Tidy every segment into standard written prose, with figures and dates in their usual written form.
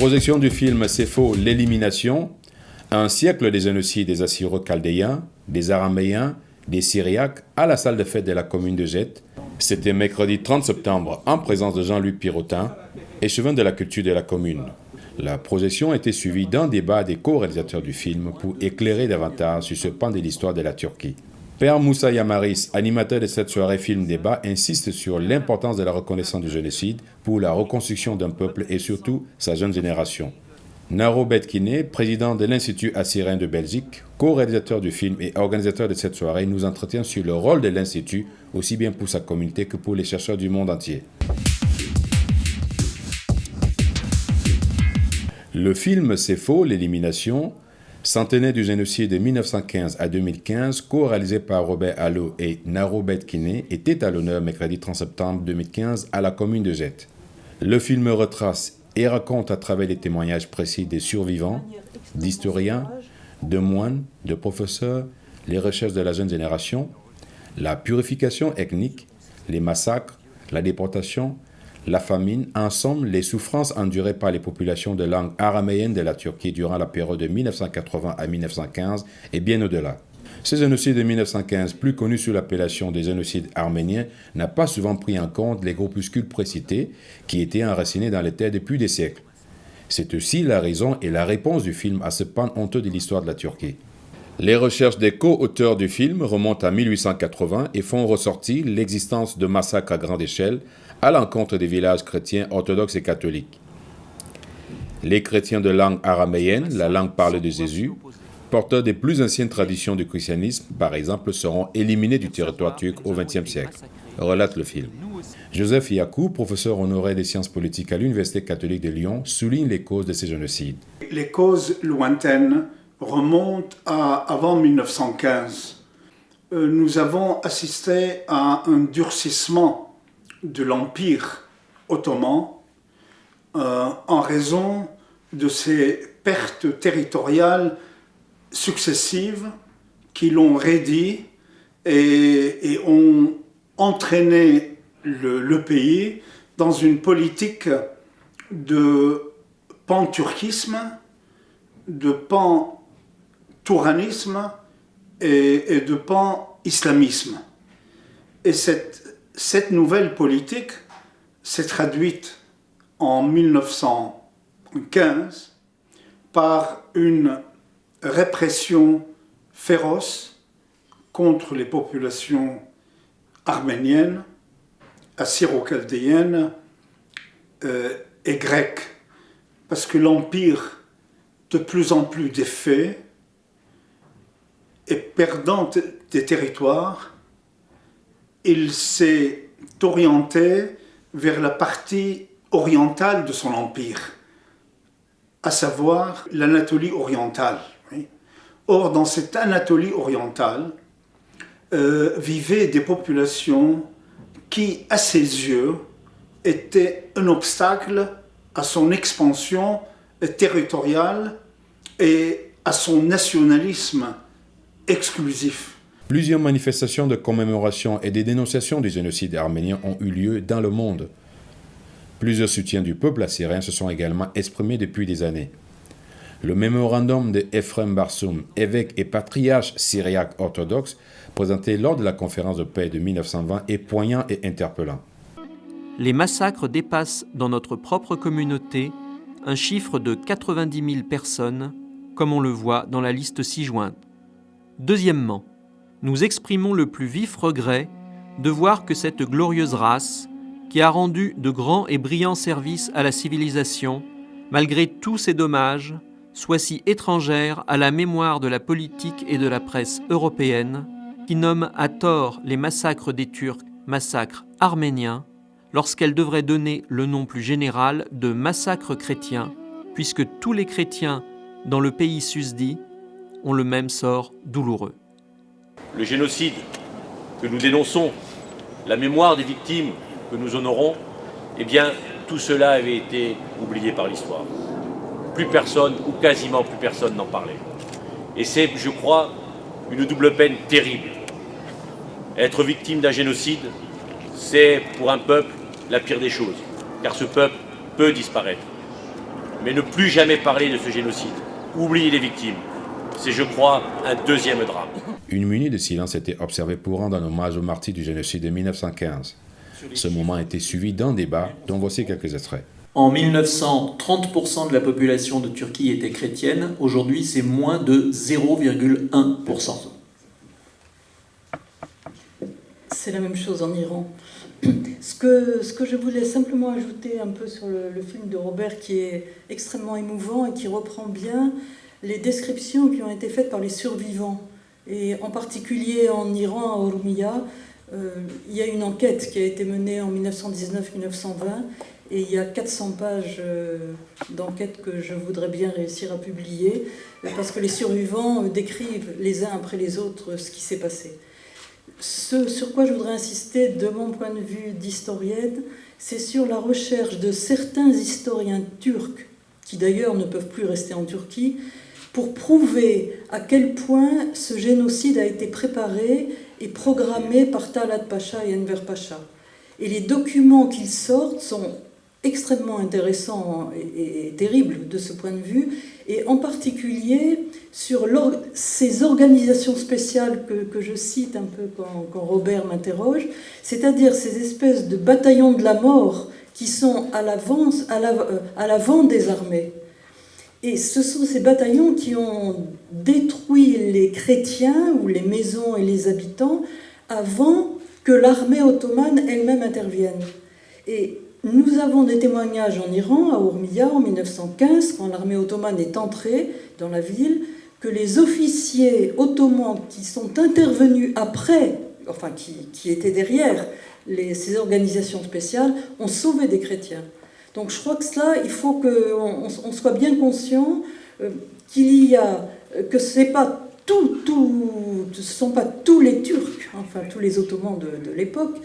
Projection du film C'est faux, l'élimination. Un siècle des génocides des Assyro-Chaldéens, des Araméens, des Syriaques à la salle de fête de la commune de Jette. C'était mercredi 30 septembre en présence de Jean-Luc Pirotin, échevin de la culture de la commune. La projection a été suivie d'un débat des co-réalisateurs du film pour éclairer davantage sur ce pan de l'histoire de la Turquie. Père Moussa Yamaris, animateur de cette soirée film-débat, insiste sur l'importance de la reconnaissance du génocide pour la reconstruction d'un peuple et surtout sa jeune génération. Naro Betkine, président de l'Institut assyrien de Belgique, co-réalisateur du film et organisateur de cette soirée, nous entretient sur le rôle de l'Institut, aussi bien pour sa communauté que pour les chercheurs du monde entier. Le film C'est faux, l'élimination, centenaire du génocide de 1915 à 2015, co-réalisé par Robert Allo et Naro Betkine, était à l'honneur mercredi 30 septembre 2015 à la commune de Jette. Le film retrace et raconte à travers des témoignages précis des survivants, d'historiens, de moines, de professeurs, les recherches de la jeune génération, la purification ethnique, les massacres, la déportation, la famine, en somme, les souffrances endurées par les populations de langue araméenne de la Turquie durant la période de 1980 à 1915 et bien au-delà. Ce génocide de 1915, plus connu sous l'appellation des génocides arméniens, n'a pas souvent pris en compte les groupuscules précités qui étaient enracinés dans les terres depuis des siècles. C'est aussi la raison et la réponse du film à ce pan honteux de l'histoire de la Turquie. Les recherches des co-auteurs du film remontent à 1880 et font ressortir l'existence de massacres à grande échelle à l'encontre des villages chrétiens orthodoxes et catholiques. Les chrétiens de langue araméenne, la langue parlée de Jésus, porteurs des plus anciennes traditions du christianisme, par exemple, seront éliminés du territoire turc au XXe siècle, relate le film. Joseph Yakou, professeur honoraire des sciences politiques à l'Université catholique de Lyon, souligne les causes de ces génocides. Les causes lointaines remontent à avant 1915. Nous avons assisté à un durcissement de l'Empire ottoman en raison de ces pertes territoriales successives qui l'ont raidi et ont entraîné le pays dans une politique de pan-turquisme, de pan-touranisme et de pan-islamisme. Et cette nouvelle politique s'est traduite en 1915 par une répression féroce contre les populations arméniennes, assyro-chaldéennes et grecques, parce que l'Empire, de plus en plus défait et perdant des territoires, il s'est orienté vers la partie orientale de son empire, à savoir l'Anatolie orientale. Or, dans cette Anatolie orientale, vivaient des populations qui, à ses yeux, étaient un obstacle à son expansion territoriale et à son nationalisme exclusif. Plusieurs manifestations de commémoration et de dénonciation du génocide arménien ont eu lieu dans le monde. Plusieurs soutiens du peuple assyrien se sont également exprimés depuis des années. Le mémorandum de Ephrem Barsoum, évêque et patriarche syriaque orthodoxe, présenté lors de la conférence de paix de 1920, est poignant et interpellant. Les massacres dépassent dans notre propre communauté un chiffre de 90 000 personnes, comme on le voit dans la liste ci-jointe. Deuxièmement, nous exprimons le plus vif regret de voir que cette glorieuse race, qui a rendu de grands et brillants services à la civilisation, malgré tous ces dommages, soit si étrangère à la mémoire de la politique et de la presse européenne, qui nomme à tort les massacres des Turcs massacres arméniens, lorsqu'elle devrait donner le nom plus général de massacre chrétien, puisque tous les chrétiens dans le pays susdit ont le même sort douloureux. Le génocide que nous dénonçons, la mémoire des victimes que nous honorons, eh bien, tout cela avait été oublié par l'histoire. Plus personne, ou quasiment plus personne n'en parlait. Et c'est, je crois, une double peine terrible. Être victime d'un génocide, c'est pour un peuple la pire des choses, car ce peuple peut disparaître. Mais ne plus jamais parler de ce génocide, oublier les victimes, c'est, je crois, un deuxième drame. Une minute de silence était observée pour rendre un hommage aux martyrs du génocide de 1915. Ce moment a été suivi d'un débat dont voici quelques extraits. En 1900, 30% de la population de Turquie était chrétienne. Aujourd'hui, c'est moins de 0,1%. C'est la même chose en Iran. Ce que je voulais simplement ajouter un peu sur le film de Robert, qui est extrêmement émouvant et qui reprend bien les descriptions qui ont été faites par les survivants. Et en particulier en Iran, à Urmia, il y a une enquête qui a été menée en 1919-1920 et il y a 400 pages d'enquête que je voudrais bien réussir à publier parce que les survivants décrivent les uns après les autres ce qui s'est passé. Ce sur quoi je voudrais insister de mon point de vue d'historienne, c'est sur la recherche de certains historiens turcs, qui d'ailleurs ne peuvent plus rester en Turquie, pour prouver à quel point ce génocide a été préparé et programmé par Talat Pacha et Enver Pacha. Et les documents qu'ils sortent sont extrêmement intéressants et terribles de ce point de vue, et en particulier sur ces organisations spéciales que je cite un peu quand Robert m'interroge, c'est-à-dire ces espèces de bataillons de la mort qui sont à l'avant des armées. Et ce sont ces bataillons qui ont détruit les chrétiens ou les maisons et les habitants avant que l'armée ottomane elle-même intervienne. Et nous avons des témoignages en Iran, à Urmia, en 1915, quand l'armée ottomane est entrée dans la ville, que les officiers ottomans qui sont intervenus après, enfin qui étaient derrière ces organisations spéciales, ont sauvé des chrétiens. Donc je crois que cela, il faut qu'on soit bien conscient que ce sont pas tous les Turcs, enfin tous les Ottomans de l'époque,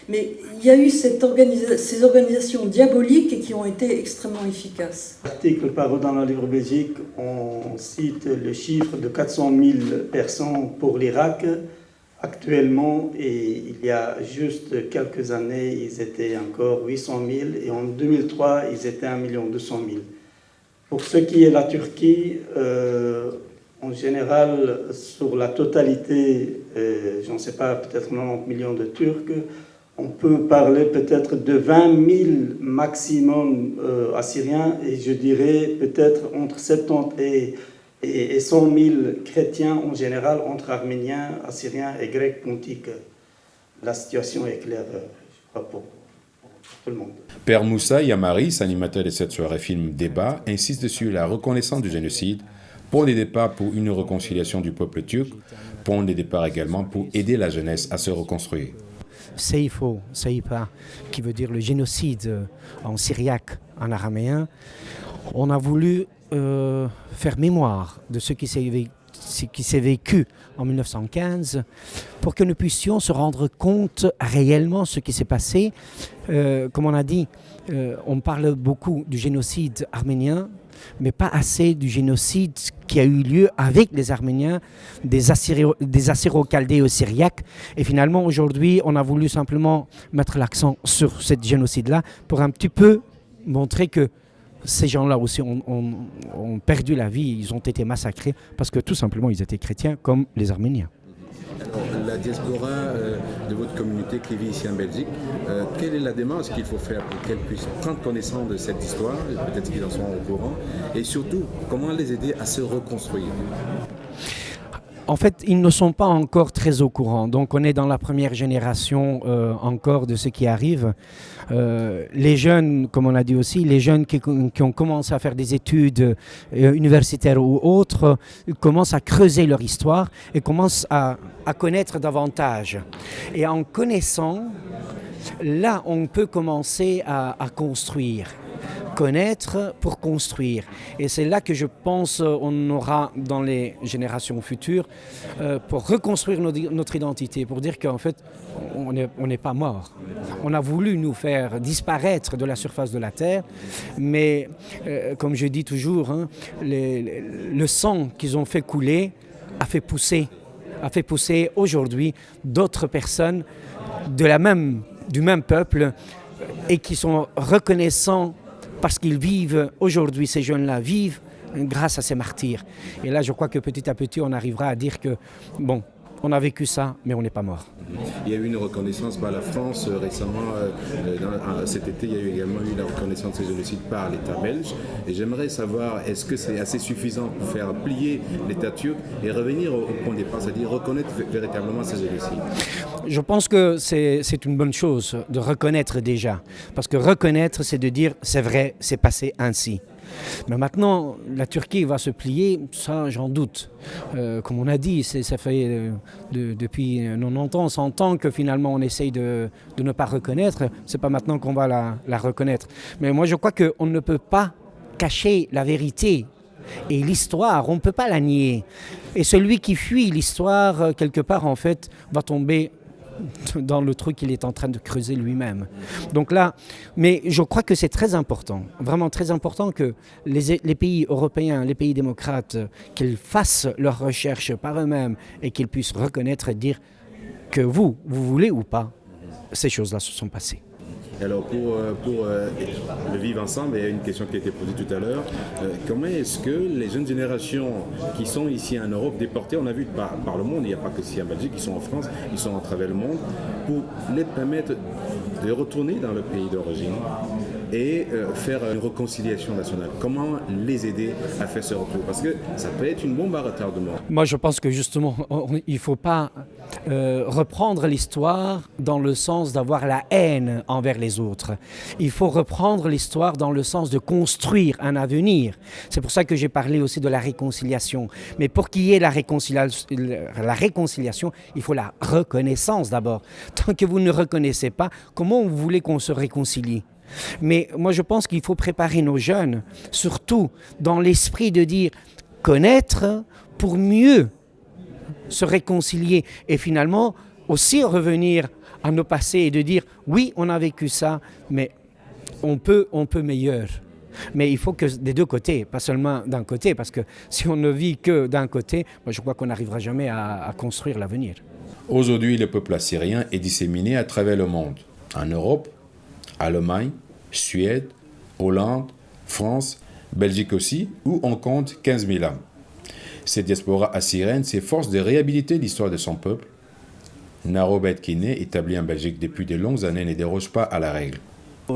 mais il y a eu ces organisations diaboliques qui ont été extrêmement efficaces. L'article paru dans le livre belgique, on cite le chiffre de 400 000 personnes pour l'Irak. Actuellement, et il y a juste quelques années, ils étaient encore 800 000 et en 2003, ils étaient 1 200 000. Pour ce qui est de la Turquie, en général, sur la totalité, je ne sais pas, peut-être 90 millions de Turcs, on peut parler peut-être de 20 000 maximum Assyriens et je dirais peut-être entre 70 et 100 000 chrétiens en général, entre Arméniens, Assyriens et Grecs pontiques. La situation est claire, je crois, pour tout le monde. Père Moussa Yamaris, animateur de cette soirée film Débat, insiste sur la reconnaissance du génocide, point de départ pour une réconciliation du peuple turc, point de départ également pour aider la jeunesse à se reconstruire. Seifo, Seipa, qui veut dire le génocide en syriaque, en araméen, on a voulu faire mémoire de ce qui s'est vécu en 1915 pour que nous puissions se rendre compte réellement de ce qui s'est passé. Comme on a dit, on parle beaucoup du génocide arménien, mais pas assez du génocide qui a eu lieu avec les Arméniens, des Assyro-Chaldéo-Syriaques. Et finalement, aujourd'hui, on a voulu simplement mettre l'accent sur ce génocide-là pour un petit peu montrer que ces gens-là aussi ont perdu la vie, ils ont été massacrés parce que tout simplement ils étaient chrétiens comme les Arméniens. Alors, la diaspora de votre communauté qui vit ici en Belgique, quelle est la démarche qu'il faut faire pour qu'elle puisse prendre connaissance de cette histoire, peut-être qu'ils en sont au courant, et surtout, comment les aider à se reconstruire ? En fait, ils ne sont pas encore très au courant. Donc, on est dans la première génération encore de ce qui arrive. Les jeunes, comme on a dit aussi, les jeunes qui ont commencé à faire des études universitaires ou autres, commencent à creuser leur histoire et commencent à connaître davantage. Et en connaissant, là, on peut commencer à construire. Connaître pour construire. Et c'est là que je pense on aura dans les générations futures pour reconstruire notre identité, pour dire qu'en fait on n'est pas mort. On a voulu nous faire disparaître de la surface de la terre, mais comme je dis toujours, hein, le sang qu'ils ont fait couler a fait pousser aujourd'hui d'autres personnes du même peuple et qui sont reconnaissants parce qu'ils vivent, aujourd'hui ces jeunes-là vivent grâce à ces martyrs. Et là je crois que petit à petit on arrivera à dire que, bon, on a vécu ça, mais on n'est pas mort. Il y a eu une reconnaissance par la France récemment. Cet été, il y a également eu la reconnaissance des génocides par l'État belge. Et j'aimerais savoir, est-ce que c'est assez suffisant pour faire plier l'État turc et revenir au point de départ, c'est-à-dire reconnaître véritablement ces génocides? Je pense que c'est une bonne chose de reconnaître déjà. Parce que reconnaître, c'est de dire, c'est vrai, c'est passé ainsi. Mais maintenant, la Turquie va se plier, ça j'en doute. Comme on a dit, ça fait depuis 90 ans, 100 ans que finalement on essaye de ne pas reconnaître. C'est pas maintenant qu'on va la reconnaître. Mais moi je crois qu'on ne peut pas cacher la vérité. Et l'histoire, on ne peut pas la nier. Et celui qui fuit l'histoire, quelque part en fait, va tomber dans le truc qu'il est en train de creuser lui-même. Donc là, mais je crois que c'est très important, vraiment très important que les pays européens, les pays démocrates, qu'ils fassent leurs recherches par eux-mêmes et qu'ils puissent reconnaître et dire que vous voulez ou pas, ces choses-là se sont passées. Alors pour le vivre ensemble, il y a une question qui a été posée tout à l'heure. Comment est-ce que les jeunes générations qui sont ici en Europe, déportées, on a vu par le monde, il n'y a pas que ici en Belgique, ils sont en France, ils sont à travers le monde, pour les permettre de retourner dans le pays d'origine et faire une réconciliation nationale? Comment les aider à faire ce retour? Parce que ça peut être une bombe à retardement. Moi je pense que justement, il ne faut pas reprendre l'histoire dans le sens d'avoir la haine envers les autres. Il faut reprendre l'histoire dans le sens de construire un avenir. C'est pour ça que j'ai parlé aussi de la réconciliation. Mais pour qu'il y ait la réconciliation, il faut la reconnaissance d'abord. Tant que vous ne reconnaissez pas, comment vous voulez qu'on se réconcilie? Mais moi je pense qu'il faut préparer nos jeunes, surtout dans l'esprit de dire connaître pour mieux se réconcilier et finalement aussi revenir à nos passés et de dire oui on a vécu ça mais on peut meilleur. Mais il faut que des deux côtés, pas seulement d'un côté, parce que si on ne vit que d'un côté, moi je crois qu'on n'arrivera jamais à construire l'avenir. Aujourd'hui, le peuple assyrien est disséminé à travers le monde, en Europe, Allemagne, Suède, Hollande, France, Belgique aussi, où on compte 15 000 âmes. Cette diaspora assyrienne s'efforce de réhabiliter l'histoire de son peuple. Narobet Kiné, établi en Belgique depuis de longues années, ne déroge pas à la règle.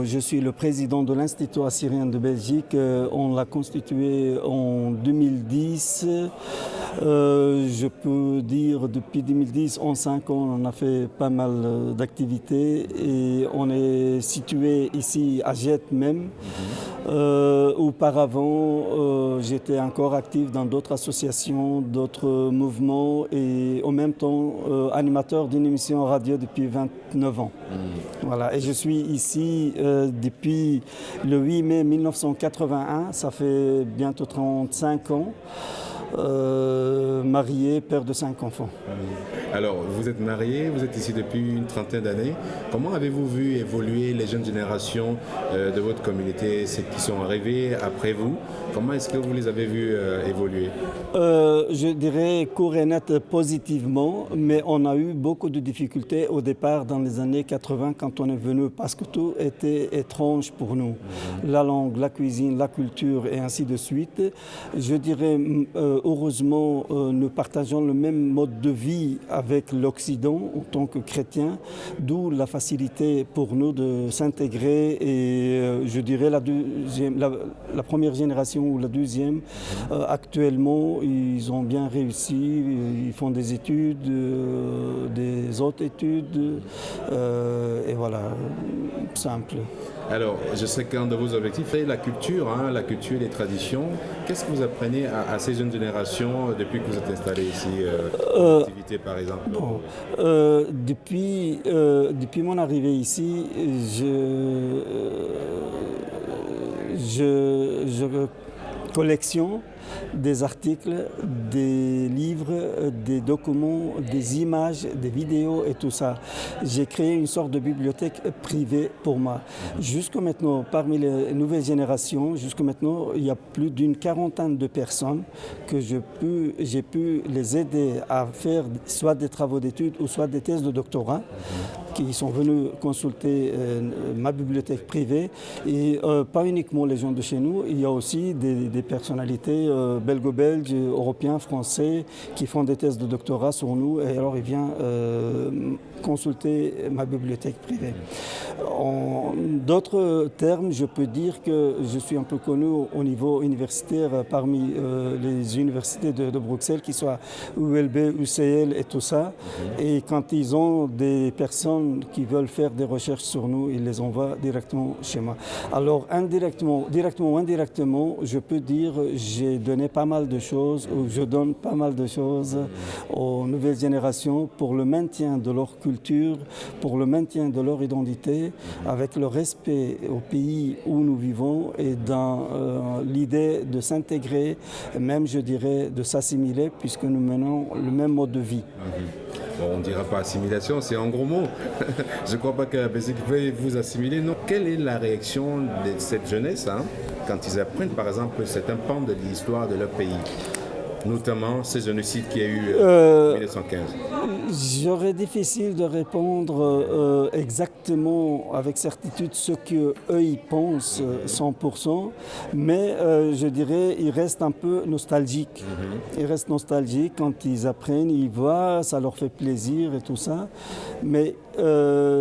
Je suis le président de l'Institut assyrien de Belgique. On l'a constitué en 2010. Je peux dire depuis 2010, en 5 ans, on a fait pas mal d'activités et on est situé ici à Jette même. Auparavant, j'étais encore actif dans d'autres associations, d'autres mouvements et en même temps animateur d'une émission radio depuis 29 ans. Voilà, et je suis ici depuis le 8 mai 1981, ça fait bientôt 35 ans. Marié, père de 5 enfants. Alors, vous êtes marié, vous êtes ici depuis une trentaine d'années. Comment avez-vous vu évoluer les jeunes générations de votre communauté, celles qui sont arrivées après vous? Comment est-ce que vous les avez vus évoluer? Je dirais court et net positivement, mais on a eu beaucoup de difficultés au départ dans les années 80 quand on est venu parce que tout était étrange pour nous. La langue, la cuisine, la culture et ainsi de suite. Je dirais heureusement, nous partageons le même mode de vie avec l'Occident en tant que chrétiens, d'où la facilité pour nous de s'intégrer et je dirais la première génération ou la deuxième, actuellement, ils ont bien réussi, ils font des études, des autres études, et voilà, simple. Alors, je sais qu'un de vos objectifs est la culture et les traditions. Qu'est-ce que vous apprenez à ces jeunes générations depuis que vous êtes installés ici, en activité par exemple? Depuis mon arrivée ici, je collectionne des articles, des livres, des documents, des images, des vidéos et tout ça. J'ai créé une sorte de bibliothèque privée pour moi. Jusqu'à maintenant, parmi les nouvelles générations, jusqu'à maintenant, il y a plus d'une quarantaine de personnes que j'ai pu les aider à faire soit des travaux d'études ou soit des thèses de doctorat qui sont venus consulter ma bibliothèque privée. Et pas uniquement les gens de chez nous, il y a aussi des personnalités belgo-belges, européens, français qui font des thèses de doctorat sur nous et alors ils viennent consulter ma bibliothèque privée. En d'autres termes, je peux dire que je suis un peu connu au niveau universitaire parmi les universités de Bruxelles, qui soient ULB, UCL et tout ça. Et quand ils ont des personnes qui veulent faire des recherches sur nous, ils les envoient directement chez moi. Alors directement ou indirectement, je peux dire j'ai donné pas mal de choses, ou je donne pas mal de choses aux nouvelles générations pour le maintien de leur culture, pour le maintien de leur identité, avec le respect au pays où nous vivons et dans l'idée de s'intégrer, même je dirais de s'assimiler, puisque nous menons le même mode de vie. Bon, on ne dira pas assimilation, c'est un gros mot. Je ne crois pas que la Belgique veuille vous assimiler. Non. Quelle est la réaction de cette jeunesse quand ils apprennent, par exemple, certains pans de l'histoire de leur pays, notamment ce génocide qu'il y a eu en 1915? J'aurais difficile de répondre exactement avec certitude ce qu'eux ils pensent 100%, mais je dirais ils restent un peu nostalgiques. Ils restent nostalgiques quand ils apprennent, ils voient, ça leur fait plaisir et tout ça, mais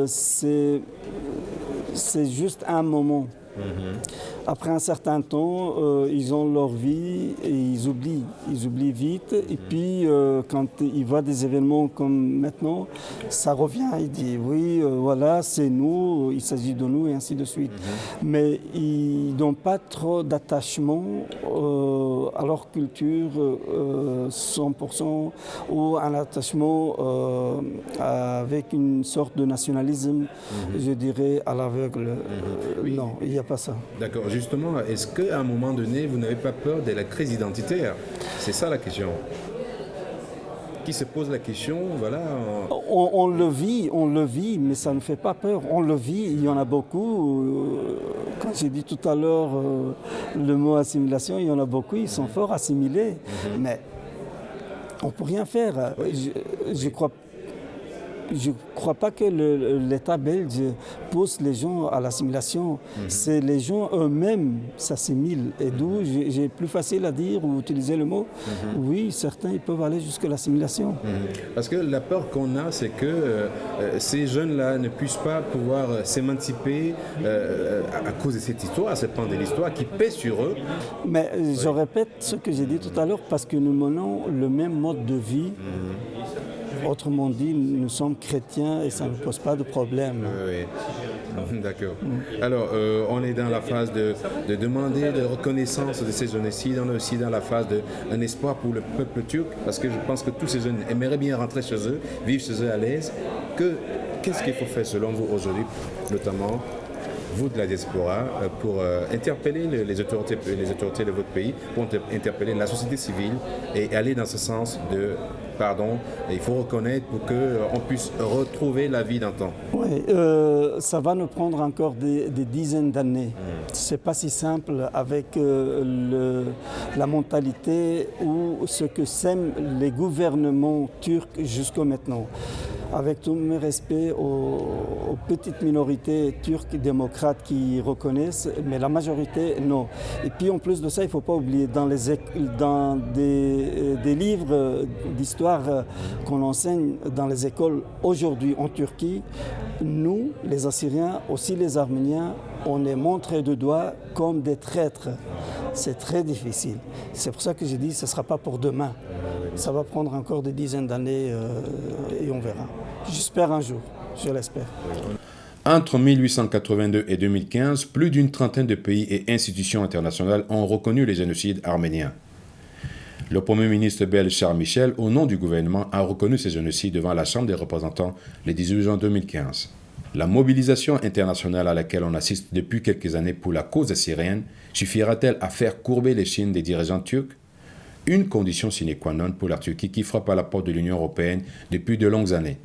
c'est juste un moment. Après un certain temps, ils ont leur vie et ils oublient vite. Et puis, quand ils voient des événements comme maintenant, ça revient. Ils disent oui, voilà, c'est nous, il s'agit de nous et ainsi de suite. Mais ils n'ont pas trop d'attachement à leur culture 100% ou un attachement avec une sorte de nationalisme, je dirais, à l'aveugle. Non, il n'y a pas ça. D'accord. Justement, est-ce qu'à un moment donné, vous n'avez pas peur de la crise identitaire? C'est ça la question. Qui se pose la question, voilà. On le vit, mais ça ne fait pas peur. On le vit, il y en a beaucoup. Quand j'ai dit tout à l'heure le mot assimilation, il y en a beaucoup, ils sont fort assimilés. Mais on ne peut rien faire. Je ne crois pas que l'État belge pousse les gens à l'assimilation. C'est les gens eux-mêmes s'assimilent. Et d'où j'ai plus facile à dire ou utiliser le mot. Oui, certains ils peuvent aller jusqu'à l'assimilation. Parce que la peur qu'on a, c'est que ces jeunes-là ne puissent pas pouvoir s'émanciper à cause de cette histoire, ce pan de l'histoire qui pèse sur eux. Mais je répète ce que j'ai dit tout à l'heure, parce que nous menons le même mode de vie. Autrement dit, nous sommes chrétiens et ça ne pose pas de problème. Oui, d'accord. Alors, on est dans la phase de demander de reconnaissance de ces génocides. On est aussi dans la phase d'un espoir pour le peuple turc, parce que je pense que tous ces jeunes aimeraient bien rentrer chez eux, vivre chez eux à l'aise. Qu'est-ce qu'il faut faire selon vous aujourd'hui, notamment vous de la diaspora, pour interpeller les autorités de votre pays, pour interpeller la société civile et aller dans ce sens de pardon, il faut reconnaître pour qu'on puisse retrouver la vie d'antan? Oui, ça va nous prendre encore des dizaines d'années. C'est pas si simple avec la mentalité ou ce que sèment les gouvernements turcs jusqu'à maintenant. Avec tout mes respects aux petites minorités turques démocrates qui reconnaissent, mais la majorité, non. Et puis en plus de ça, il ne faut pas oublier, dans des livres d'histoire qu'on enseigne dans les écoles aujourd'hui en Turquie, nous, les Assyriens, aussi les Arméniens, on est montrés de doigt comme des traîtres. C'est très difficile. C'est pour ça que j'ai dit que ce ne sera pas pour demain. Ça va prendre encore des dizaines d'années et on verra. J'espère un jour, je l'espère. Entre 1882 et 2015, plus d'une trentaine de pays et institutions internationales ont reconnu les génocides arméniens. Le Premier ministre belge Charles Michel, au nom du gouvernement, a reconnu ces génocides devant la Chambre des représentants le 18 juin 2015. La mobilisation internationale à laquelle on assiste depuis quelques années pour la cause assyrienne suffira-t-elle à faire courber l'échine des dirigeants turcs? une condition sine qua non pour la Turquie qui frappe à la porte de l'Union européenne depuis de longues années.